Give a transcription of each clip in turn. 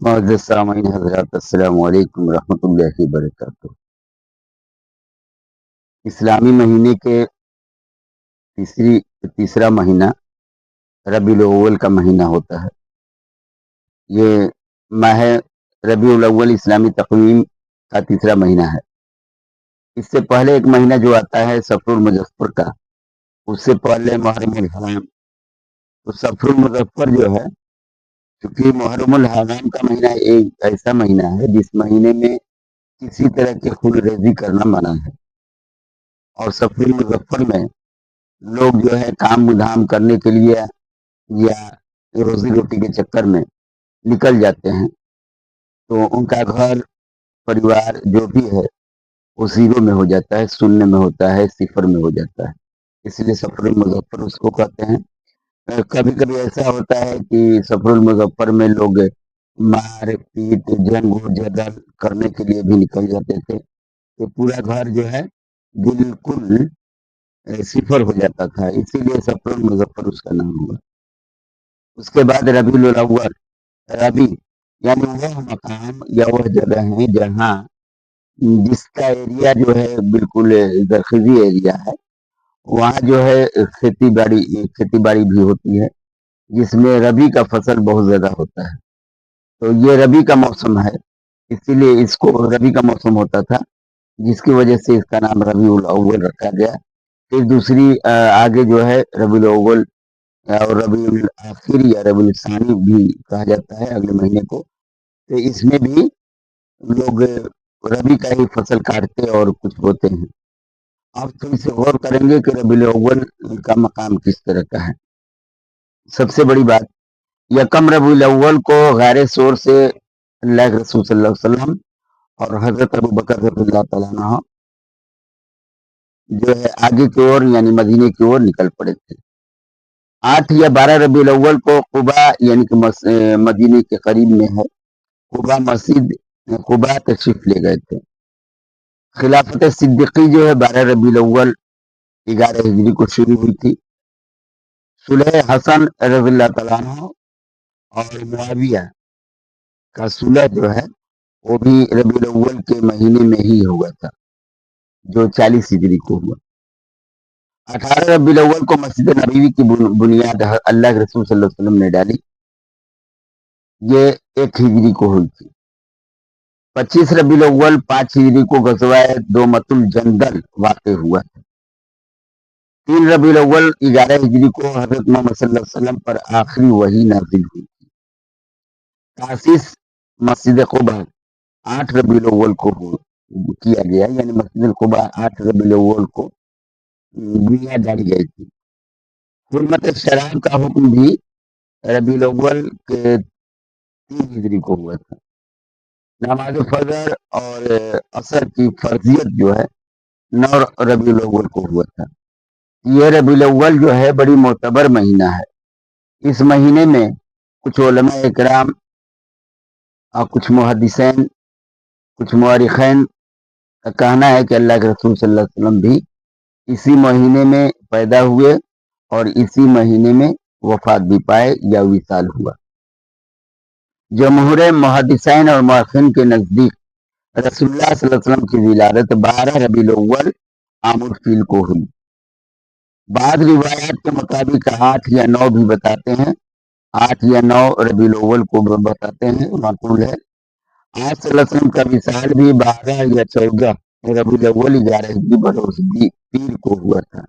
معزز سامعین حضرات، السلام علیکم ورحمۃ اللہ وبرکاتہ۔ اسلامی مہینے کے تیسرا مہینہ ربیع الاول کا مہینہ ہوتا ہے۔ یہ ماہ ربیع الاول اسلامی تقویم کا تیسرا مہینہ ہے۔ اس سے پہلے ایک مہینہ جو آتا ہے صفر المظفر کا، اس سے پہلے محرم الحرام۔ تو صفر المظفر جو ہے، کیونکہ محرم الحرام کا مہینہ ایک ایسا مہینہ ہے جس مہینے میں کسی طرح کی خونریزی کرنا منع ہے، اور صفر المظفر میں لوگ جو ہے کام دھام کرنے کے لیے یا روزی روٹی کے چکر میں نکل جاتے ہیں، تو ان کا گھر پریوار جو بھی ہے وہ زیرو میں ہو جاتا ہے، شونیہ میں ہوتا ہے، صفر میں ہو جاتا ہے۔ اس لیے صفر المظفر اس کو کہتے ہیں۔ کبھی کبھی ایسا ہوتا ہے کہ صفر المظفر میں لوگ مار پیٹ جنگ و جدل کرنے کے لیے بھی نکل جاتے تھے، تو پورا گھر جو ہے بالکل صفر ہو جاتا تھا، اسی لیے صفر المظفر اس کا نام ہوا۔ اس کے بعد ربیع الاول، ربیع یعنی وہ مقام یا وہ جگہ ہے جہاں جس کا ایریا جو ہے بالکل زرخیزی ایریا ہے، وہاں جو ہے کھیتی باڑی بھی ہوتی ہے، جس میں ربیع کا فصل بہت زیادہ ہوتا ہے۔ تو یہ ربیع کا موسم ہے، اسی لیے اس کو ربیع کا موسم ہوتا تھا، جس کی وجہ سے اس کا نام ربیع الاول رکھا گیا۔ پھر دوسری آگے جو ہے ربیع الاول اور ربیع الاخر یا ربیع الثانی بھی کہا جاتا ہے اگلے مہینے کو، تو اس میں بھی لوگ ربیع کا ہی فصل کاٹتے اور کچھ بوتے ہیں۔ اب تھوڑی سی غور کریں گے کہ ربیع الاول کا مقام کس طرح کا ہے۔ سب سے بڑی بات، یکم ربیع الاول کو غیر شور سے اللہ کے رسول صلی اللہ علیہ وسلم اور حضرت ابوبکر رضی اللہ تعالیٰ عنہ جو ہے آگے کی اور یعنی مدینے کی اور نکل پڑے تھے۔ 8 یا 12 ربیع الاول کو قباء یعنی کہ مدینے کے قریب میں ہے قباء مسجد قباء تشریف لے گئے تھے۔ خلافت صدیقی جو ہے 12 ربیع الاول 11 ہجری کو شروع ہوئی تھی۔ صلح حسن رضی اللہ تعالیٰ عنہ اور معاویہ کا صلح جو ہے وہ بھی ربیع الاول کے مہینے میں ہی ہوا تھا، جو 40 ہجری کو ہوا۔ 18 ربیع الاول کو مسجد نبوی کی بنیاد اللہ کے رسول صلی اللہ علیہ وسلم نے ڈالی، یہ 1 ہجری کو ہوئی تھی۔ 25 ربیع الاول 5 ہجری کو غزوہ دومت الجندل واقع ہوا تھا۔ 3 ربیع الاول 11 ہجری کو حضرت محمد صلی اللہ علیہ وسلم پر آخری وحی نازل ہوئی تھی۔ تاسیس مسجد قباء 8 ربیع الاول کو کیا گیا، یعنی مسجد قباء 8 ربیع الاول کو بنیاد ڈالی گئی تھی۔ حرمت شراب کا حکم بھی ربیع الاول کے 3 ہجری کو ہوا تھا۔ نماز فجر اور عصر کی فرضیت جو ہے 9 ربیع الاول کو ہوا تھا۔ یہ ربیع الاول جو ہے بڑی معتبر مہینہ ہے۔ اس مہینے میں کچھ علماء اکرام اور کچھ محدثین، کچھ مورخین کا کہنا ہے کہ اللہ کے رسول صلی اللہ علیہ وسلم بھی اسی مہینے میں پیدا ہوئے اور اسی مہینے میں وفات بھی پائے یا وصال ہوا۔ جمہور محدثین اور مورخین کے نزدیک رسول اللہ صلی اللہ علیہ وسلم کی ولادت 12 ربیع الاول عام الفیل کو ہوئی۔ بعض روایات کے مطابق 8 یا 9 بھی بتاتے ہیں، 8 یا 9 ربیع الاول کو بتاتے ہیں، معقول ہے۔ آج صلی اللہ علیہ وسلم کا وصال بھی 12 یا 14 ربیع الاول 11 ہجری بروز پیر کو ہوا تھا۔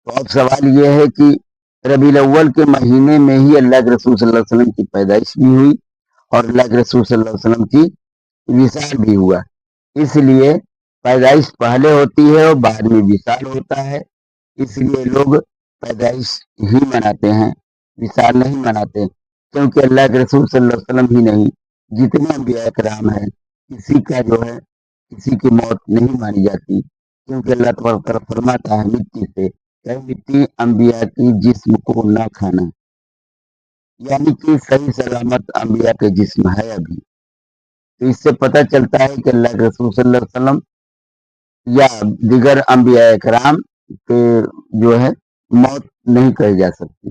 تو اب سوال یہ ہے کہ ربیع الاول کے مہینے میں ہی اللہ کے رسول صلی اللہ علیہ وسلم کی پیدائش بھی ہوئی اور اللہ کے رسول صلی اللہ علیہ وسلم کی وصال بھی ہوا، اس لیے پیدائش پہلے ہوتی ہے اور بعد میں وصال ہوتا ہے، اس لیے لوگ پیدائش ہی مناتے ہیں، وصال نہیں مناتے، کیونکہ اللہ کے رسول صلی اللہ علیہ وسلم ہی نہیں، جتنے انبیاء کرام ہیں کسی کا جو ہے کسی کی موت نہیں مانی جاتی، کیونکہ اللہ تبارک و تعالیٰ فرماتا ہے مٹی سے کہ مٹی انبیاء کی جسم کو نہ کھانا، یعنی کہ صحیح سلامت انبیاء کے جسم ہے ابھی۔ تو اس سے پتہ چلتا ہے کہ اللہ کے رسول صلی اللہ علیہ وسلم یا دیگر انبیاء کرام کے جو ہے موت نہیں کہی جا سکتی،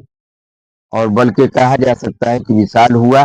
اور بلکہ کہا جا سکتا ہے کہ وصال ہوا